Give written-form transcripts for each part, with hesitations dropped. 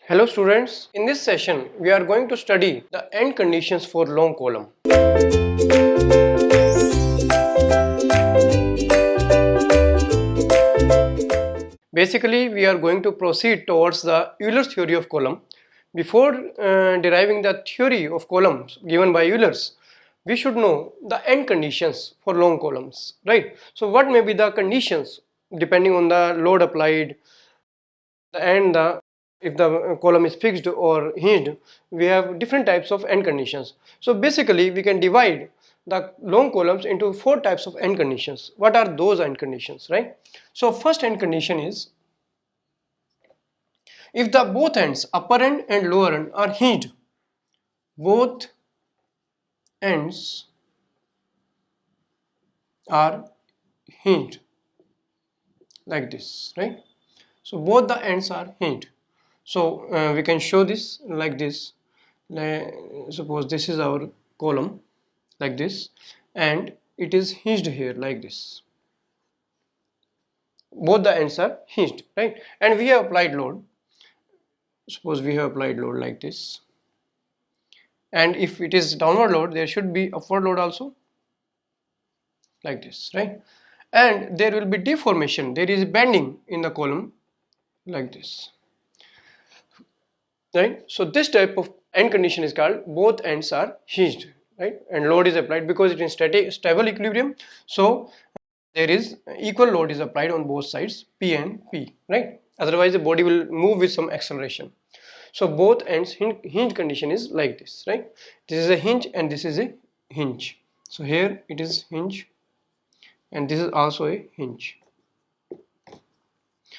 Hello students, in this session we are going to study the end conditions for long column. Basically we are going to proceed towards the Euler's theory of column. Before deriving the theory of columns given by Euler's, we should know the end conditions for long columns, right? So what may be the conditions depending on the load applied and if the column is fixed or hinged, we have different types of end conditions. So basically we can divide the long columns into four types of end conditions. What are those end conditions, right? So first end condition is if the both ends, upper end and lower end, are hinged. Both ends are hinged like this, right? So both the ends are hinged. So we can show this like this. Suppose this is our column like this and it is hinged here like this. Both the ends are hinged, right? And we have applied load. Suppose we have applied load like this, and if it is downward load, there should be upward load also like this, right? And there will be deformation, there is bending in the column like this, right? So this type of end condition is called both ends are hinged, right? And load is applied because it is in stable equilibrium, so there is equal load is applied on both sides, P and P, right? Otherwise the body will move with some acceleration. So both ends hinge condition is like this, right? This is a hinge and this is a hinge. So here it is hinge and this is also a hinge.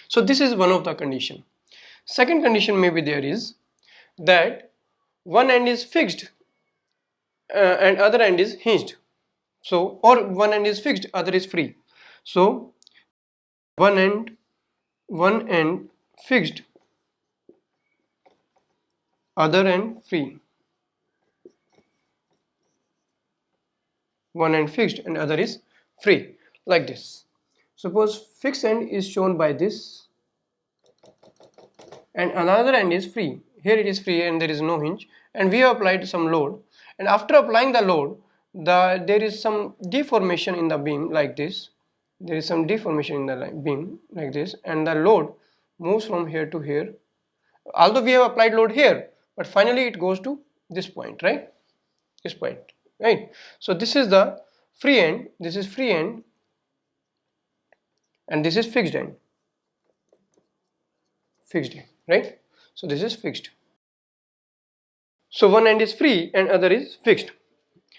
So this is one of the condition. Second condition maybe there is that one end is fixed and other end is hinged. So or one end is fixed, other is free. So one end fixed, other end free. One end fixed and other is free like this. Suppose fixed end is shown by this and another end is free. Here it is free and there is no hinge, and we have applied some load, and after applying the load there is some deformation in the beam like this. There is some deformation in the beam like this, and the load moves from here to here, although we have applied load here, but finally it goes to this point, right? This point, right? So this is the free end, this is free end, and this is fixed end, right? So this is fixed. So one end is free and other is fixed.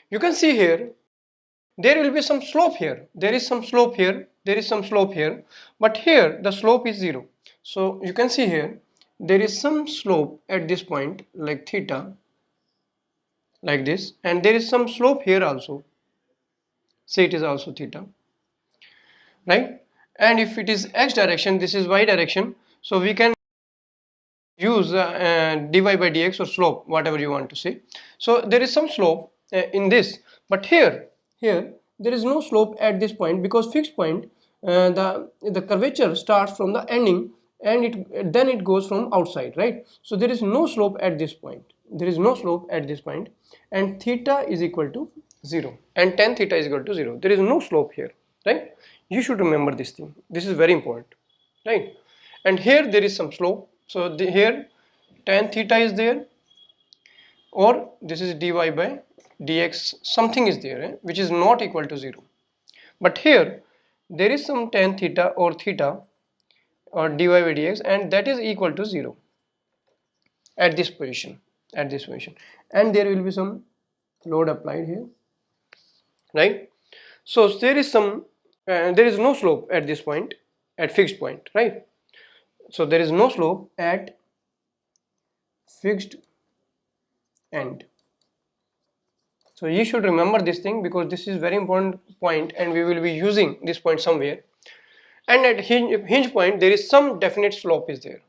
You can see here there will be some slope here, there is some slope here, there is some slope here, but here the slope is 0. So you can see here there is some slope at this point like theta like this, and there is some slope here also, say it is also theta, right? And if it is x direction, this is y direction, so we can use dy by dx or slope, whatever you want to say. So there is some slope in this, but here there is no slope at this point, because fixed point the curvature starts from the ending and then it goes from outside, right? So there is no slope at this point, there is no slope at this point, and theta is equal to 0 and tan theta is equal to 0. There is no slope here, right? You should remember this thing, this is very important, right? And here there is some slope, so here tan theta is there, or this is dy by dx, something is there which is not equal to 0, but here there is some tan theta or theta or dy by dx, and that is equal to 0 at this position, and there will be some load applied here, right? So there is some there is no slope at this point, at fixed point, right? So there is no slope at fixed end. So you should remember this thing, because this is very important point and we will be using this point somewhere. And at hinge point there is some definite slope is there,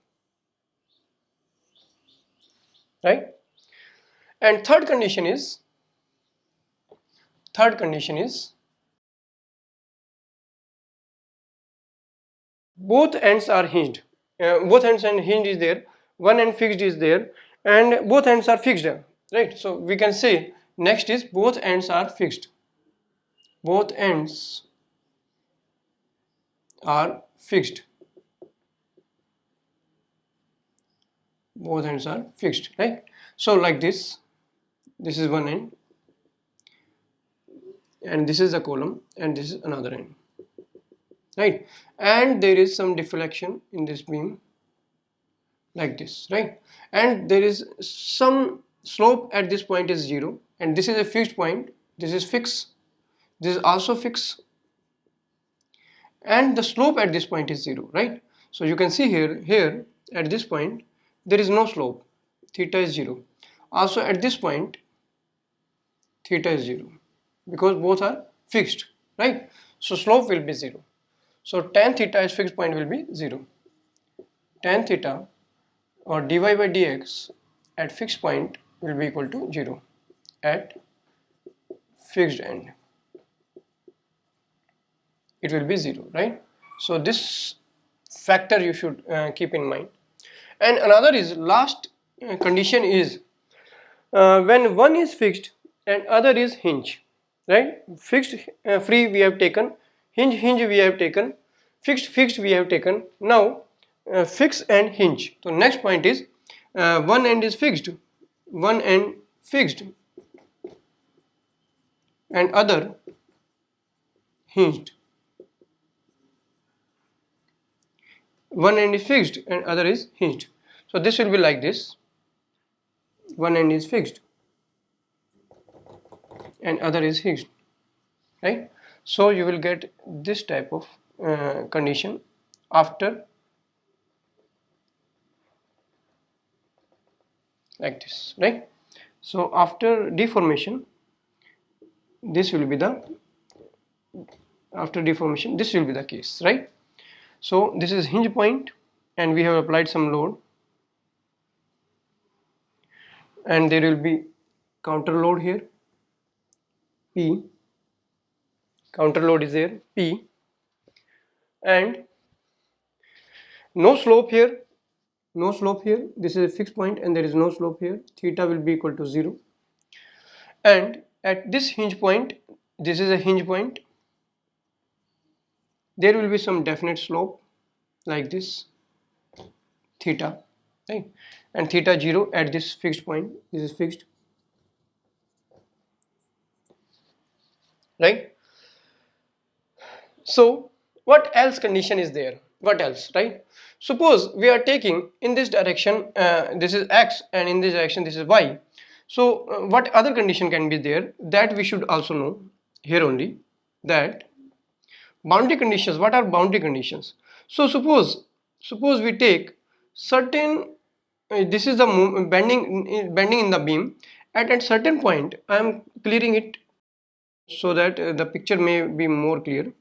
right? And third condition is both ends are hinged. Both ends and hinge is there, one end fixed is there, and both ends are fixed, right? So we can say next is both ends are fixed. Both ends are fixed. Both ends are fixed, right? So like this is one end, and this is the column, and this is another end, right? And there is some deflection in this beam like this, right? And there is some slope at this point is 0, and this is a fixed point. This is fixed, this is also fixed, and the slope at this point is 0, right? So you can see here at this point there is no slope, theta is 0. Also at this point theta is 0, because both are fixed, right? So slope will be 0. So tan theta is fixed point will be 0. Tan theta or dy by dx at fixed point will be equal to 0 at fixed end. It will be 0, right? So this factor you should keep in mind. And another is last condition is when one is fixed and other is hinge, right? Fixed free we have taken, hinge we have taken, fixed we have taken. Now fix and hinge. So next point is one end is fixed, one end fixed and other hinged. One end is fixed and other is hinged. So this will be like this. One end is fixed and other is hinged, right? So you will get this type of condition after like this, right? So after deformation, this will be the case, right? So this is hinge point, and we have applied some load, and there will be counter load here, P. Counter load is there, P, and no slope here, no slope here. This is a fixed point and there is no slope here. Theta will be equal to 0. And at this hinge point, this is a hinge point, there will be some definite slope like this, theta, right? And theta 0 at this fixed point. This is fixed, right? So what else condition is there? What else, right? Suppose we are taking in this direction, this is x, and in this direction this is y. So what other condition can be there that we should also know here only, that boundary conditions. What are boundary conditions? So suppose we take certain this is the bending in the beam. At certain point, I am clearing it so that the picture may be more clear.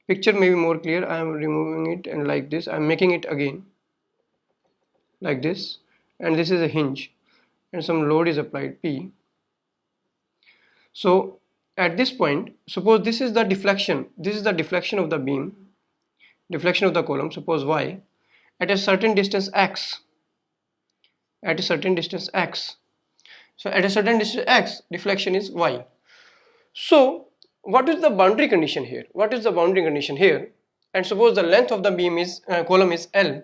I am removing it, and like this I am making it again like this, and this is a hinge and some load is applied, P. So at this point, suppose this is the deflection of the beam, deflection of the column, suppose y, at a certain distance x, so at a certain distance x, deflection is y. So what is the boundary condition here? And suppose the length of the beam is column is L.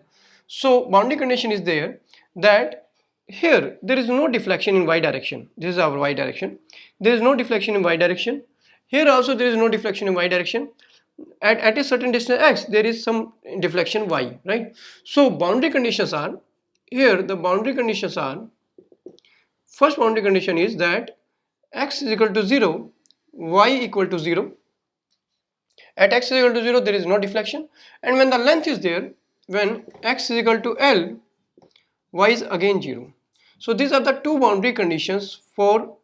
So boundary condition is there that here there is no deflection in y direction. This is our y direction. There is no deflection in y direction. Here also there is no deflection in y direction. At a certain distance x, there is some deflection y, right? So boundary conditions are here. The boundary conditions are, first boundary condition is that x is equal to 0, y equal to 0. At x is equal to 0, there is no deflection, and when the length is there, when x is equal to L, y is again 0. So these are the two boundary conditions for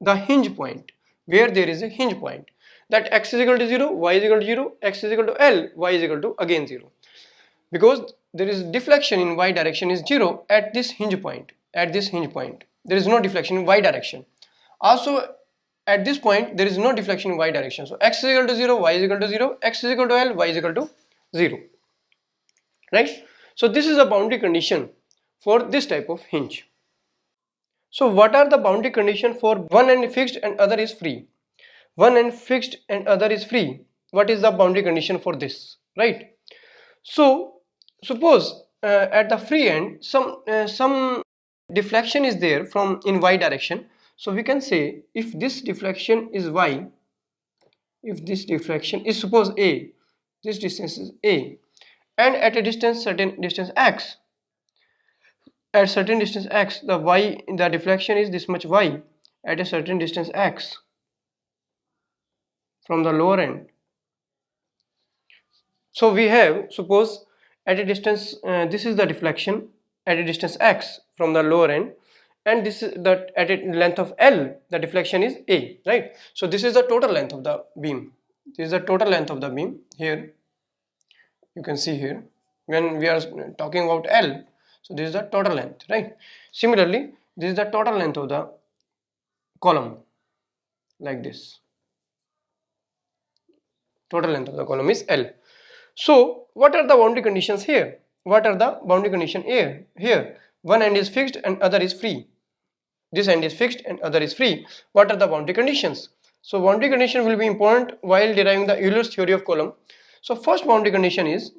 the hinge point, where there is a hinge point, that x is equal to 0, y is equal to 0, x is equal to L, y is equal to again 0. Because there is deflection in y direction is 0 at this hinge point. There is no deflection in y direction. Also at this point there is no deflection in y direction. So x is equal to 0, y is equal to 0, x is equal to L, y is equal to 0. Right? So this is a boundary condition for this type of hinge. So what are the boundary condition for one end fixed and other is free? One end fixed and other is free. What is the boundary condition for this, right? So suppose at the free end some deflection is there from in y direction. So we can say if this deflection is y, if this deflection is suppose a, this distance is a, and at a distance certain distance x, at certain distance x the deflection is this much y at a certain distance x from the lower end. So we have suppose at a distance this is the deflection at a distance x from the lower end, and this is that at a length of L the deflection is a, right? So this is the total length of the beam. This is the total length of the beam. Here you can see here when we are talking about L, so this is the total length, right? Similarly this is the total length of the column, like this. Total length of the column is L. So what are the boundary conditions here? What are the boundary condition here? Here one end is fixed and other is free. This end is fixed and other is free. What are the boundary conditions? So boundary condition will be important while deriving the Euler's theory of column. So first boundary condition is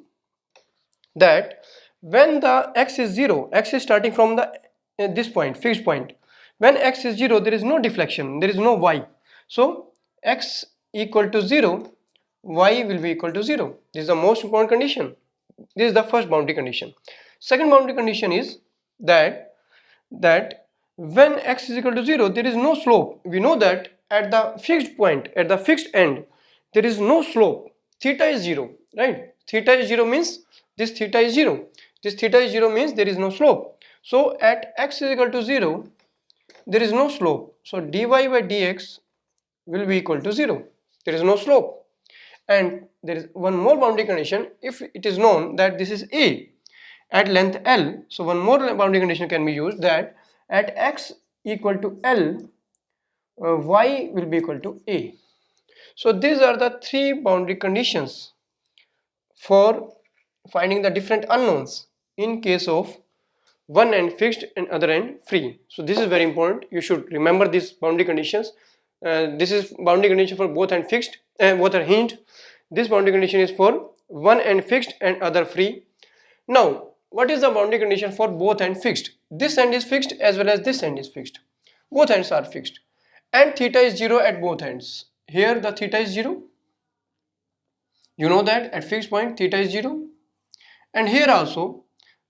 that when the x is 0, x is starting from the this point, fixed point. When x is 0, there is no deflection, there is no y. So x equal to 0, y will be equal to 0. This is the most important condition. This is the first boundary condition. Second boundary condition is that when x is equal to 0, there is no slope. We know that at the fixed point, at the fixed end, there is no slope. Theta is 0, right? Theta is 0 means this theta is 0. This theta is 0 means there is no slope. So at x is equal to 0, there is no slope. So dy by dx will be equal to 0. There is no slope. And there is one more boundary condition. If it is known that this is a at length L, so one more boundary condition can be used, that at x equal to L, y will be equal to a. So these are the three boundary conditions for finding the different unknowns in case of one end fixed and other end free. So this is very important. You should remember these boundary conditions. This is boundary condition for both end fixed and both are hinged. This boundary condition is for one end fixed and other free. Now what is the boundary condition for both end fixed? This end is fixed as well as this end is fixed. Both ends are fixed and theta is 0 at both ends. Here the theta is 0. You know that at fixed point theta is 0, and here also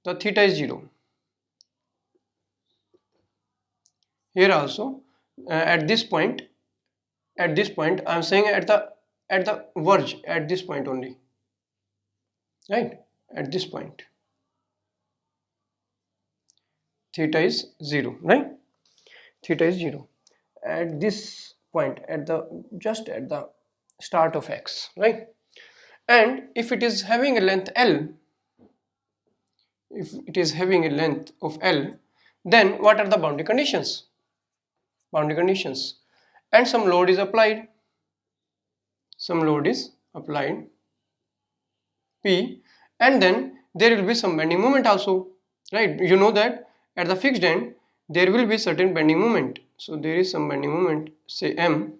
the theta is 0. Here also at this point I am saying at the verge, at this point only, right? At this point theta is 0, right? Theta is 0 at this point, at the just at the start of x, right? And if it is having a length L, if it is having a length of L, then what are the boundary conditions? Boundary conditions, and some load is applied. Some load is applied, P, and then there will be some bending moment also, right? You know that at the fixed end there will be certain bending moment. So there is some bending moment, say M,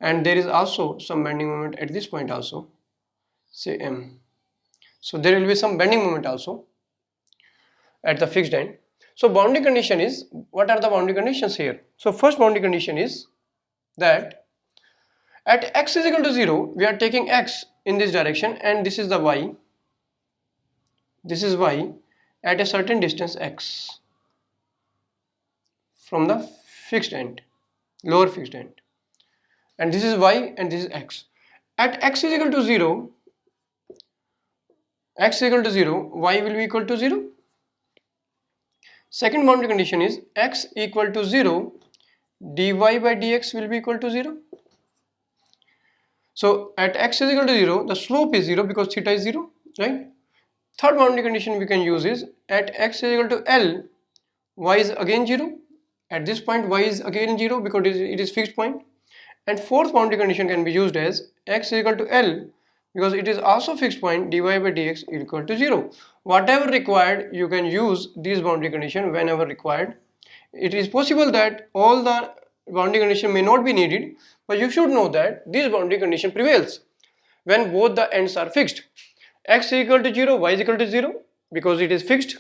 and there is also some bending moment at this point also, say M. So there will be some bending moment also at the fixed end. So boundary condition is, what are the boundary conditions here? So first boundary condition is that at x is equal to 0, we are taking x in this direction and this is the y. This is y at a certain distance x from the fixed end, lower fixed end, and this is y and this is x. At x is equal to 0, y will be equal to 0. Second boundary condition is x equal to 0, dy by dx will be equal to 0. So at x is equal to 0, the slope is 0 because theta is 0, right? Third boundary condition we can use is at x is equal to L, y is again 0. At this point y is again 0 because it is fixed point. And fourth boundary condition can be used as x is equal to L, because it is also fixed point, dy by dx equal to 0. Whatever required, you can use these boundary condition whenever required. It is possible that all the boundary condition may not be needed, but you should know that this boundary condition prevails when both the ends are fixed. X is equal to 0, y is equal to 0, because it is fixed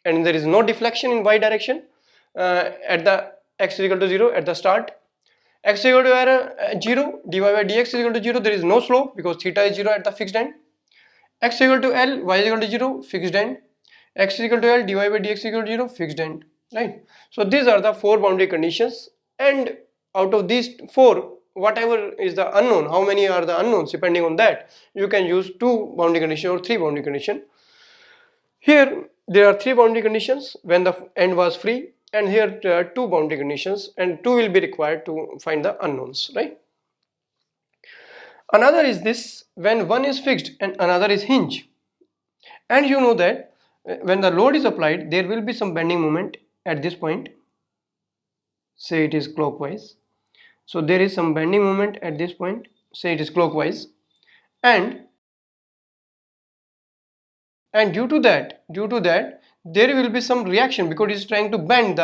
and there is no deflection in y direction at the x is equal to 0 at the start. X is equal to 0, dy by dx is equal to 0, there is no slope because theta is 0 at the fixed end. X is equal to L, y is equal to 0, fixed end. X is equal to L, dy by dx is equal to 0, fixed end. Right? So these are the 4 boundary conditions, and out of these 4, whatever is the unknown, how many are the unknowns, depending on that, you can use 2 boundary condition or 3 boundary condition. Here there are 3 boundary conditions when the end was free, and here 2 boundary conditions, and 2 will be required to find the unknowns, right? Another is this, when one is fixed and another is hinged, and you know that when the load is applied, there will be some bending moment at this point. Say it is clockwise, so there is some bending moment at this point, say it is clockwise, and due to that there will be some reaction because it is trying to bend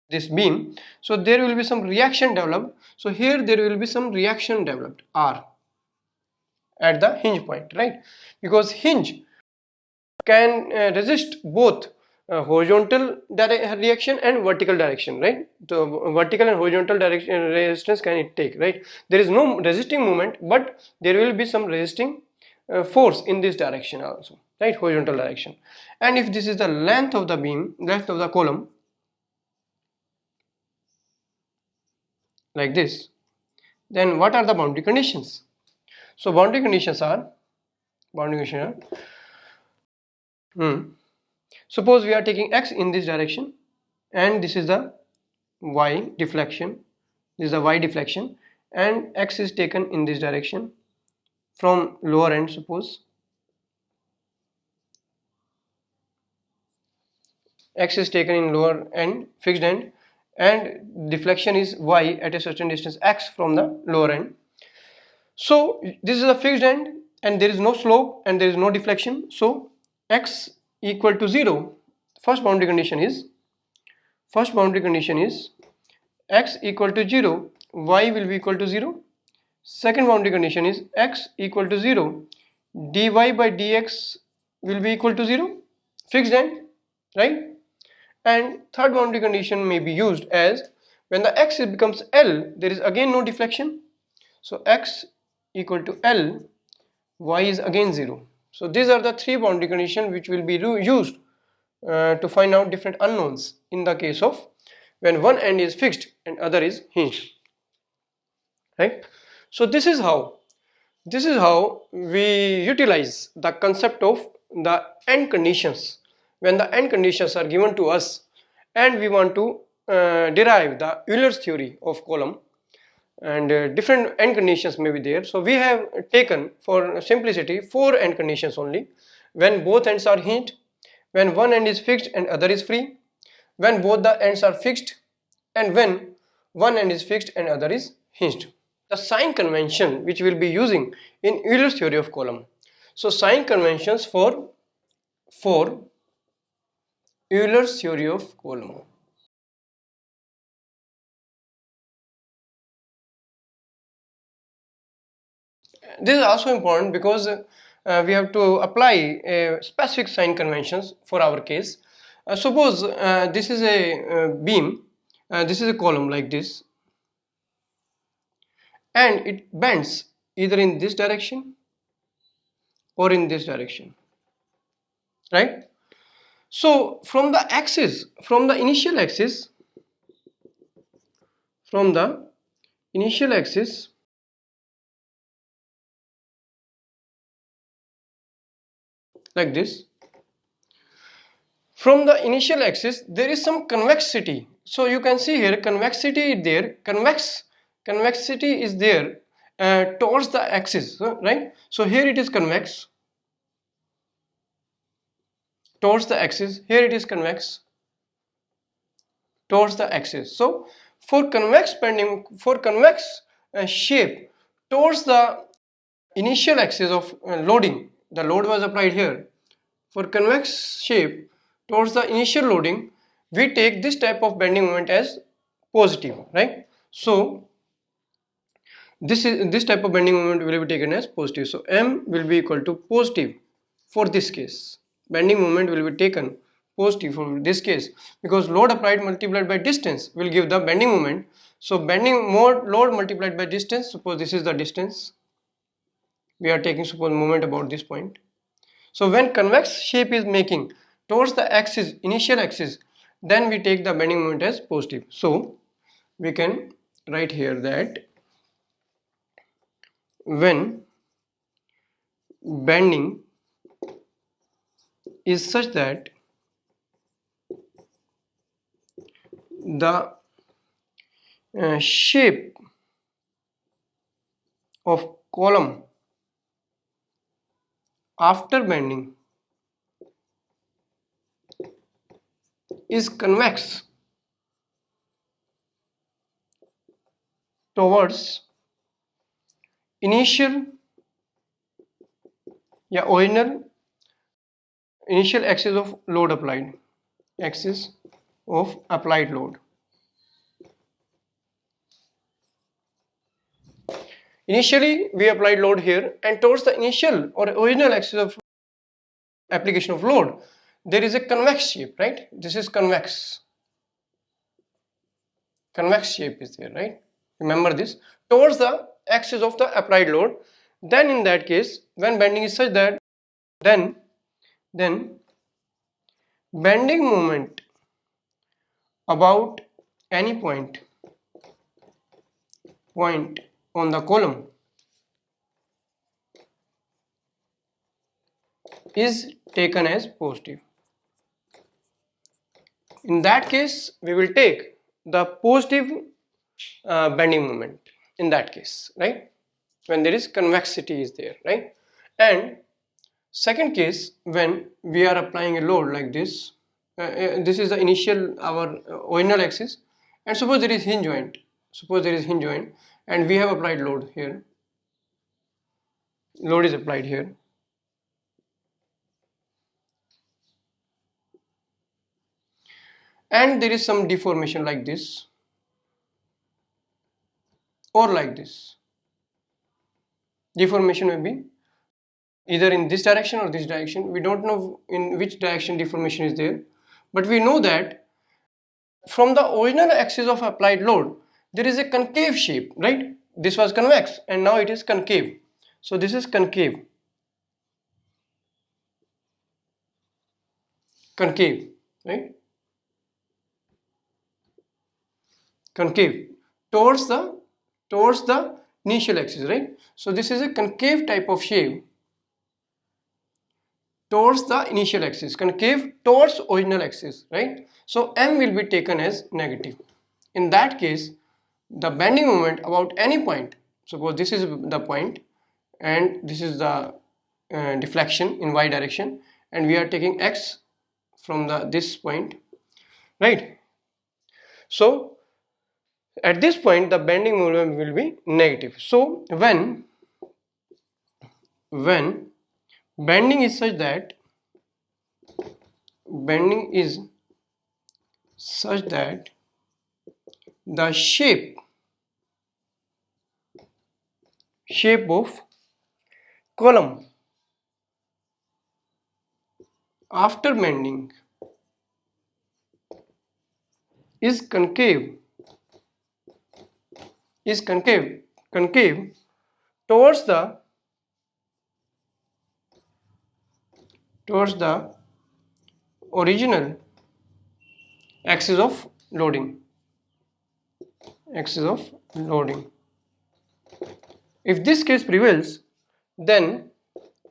this beam, so there will be some reaction developed. So here there will be some reaction developed R at the hinge point, right? Because hinge can resist both horizontal reaction and vertical direction, right? So vertical and horizontal direction resistance can it take, right? There is no resisting moment, but there will be some resisting force in this direction also, right? Horizontal direction. And if this is the length of the beam, length of the column, like this, then what are the boundary conditions? So boundary conditions are suppose we are taking x in this direction, and this is the y deflection, this is the y deflection, and x is taken in this direction from lower end. Suppose x is taken in lower end, fixed end, and deflection is y at a certain distance x from the lower end. So this is a fixed end and there is no slope and there is no deflection, so x equal to 0. First boundary condition is x equal to 0, y will be equal to 0. Second boundary condition is x equal to 0, dy by dx will be equal to 0, fixed end, right? And third boundary condition may be used as when the x becomes L, there is again no deflection, so x equal to L, y is again 0. So these are the 3 boundary conditions which will be used to find out different unknowns in the case of when one end is fixed and other is hinged, right? So this is how we utilize the concept of the end conditions when the end conditions are given to us and we want to derive the Euler's theory of column, and different end conditions may be there. So we have taken for simplicity 4 end conditions only: when both ends are hinged, when one end is fixed and other is free, when both the ends are fixed, and when one end is fixed and other is hinged. The sign convention which we will be using in Euler's theory of column. So sign conventions for Euler's theory of column. This is also important because we have to apply specific sign conventions for our case. Suppose this is a beam, this is a column like this, and it bends either in this direction or in this direction, right? So from the axis, from the initial axis like this, from the initial axis there is some convexity. So you can see here convexity is there, convexity is there towards the axis, right? So here it is convex towards the axis, here it is convex towards the axis. So for convex bending, for convex shape towards the initial axis of loading, the load was applied here. For convex shape, towards the initial loading, we take this type of bending moment as positive, right? So this type of bending moment will be taken as positive. So M will be equal to positive for this case. Bending moment will be taken positive for this case, because load applied multiplied by distance will give the bending moment. So bending load multiplied by distance, suppose this is the distance, we are taking suppose moment about this point. So when convex shape is making towards the axis, initial axis, then we take the bending moment as positive. So we can write here that when bending is such that the shape of column after bending is convex towards initial original initial axis of load applied, axis of applied load. Initially we applied load here, and towards the initial or original axis of application of load there is a convex shape, right? This is convex shape is there, right? Remember this, towards the axis of the applied load. Then in that case, when bending is such that then bending moment about any point on the column is taken as positive. In that case we will take the positive bending moment in that case, right? When there is convexity is there, right? And second case, when we are applying a load like this, this is the initial our original axis, and suppose there is hinge joint, and we have applied load here, load is applied here, and there is some deformation like this or like this. Deformation may be either in this direction or this direction. We don't know in which direction deformation is there, but we know that from the original axis of applied load there is a concave shape, right? This was convex and now it is concave. So this is concave, right? Concave towards the initial axis, right? So this is a concave type of shape towards the initial axis, concave towards original axis, right? So M will be taken as negative. In that case, the bending moment about any point, suppose this is the point and this is the deflection in y direction, and we are taking x from this point, right? So at this point the bending moment will be negative. So when bending is such that the shape of column after bending is concave towards the original axis of loading. If this case prevails, then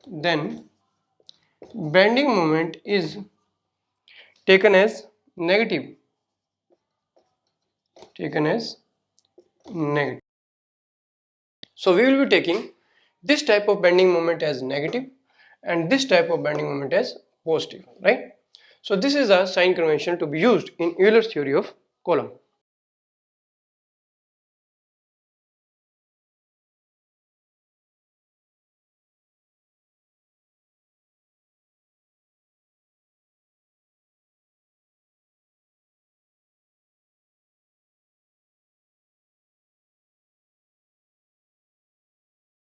bending moment is taken as negative. So we will be taking this type of bending moment as negative and this type of bending moment as positive, right? So this is a sign convention to be used in Euler's theory of column.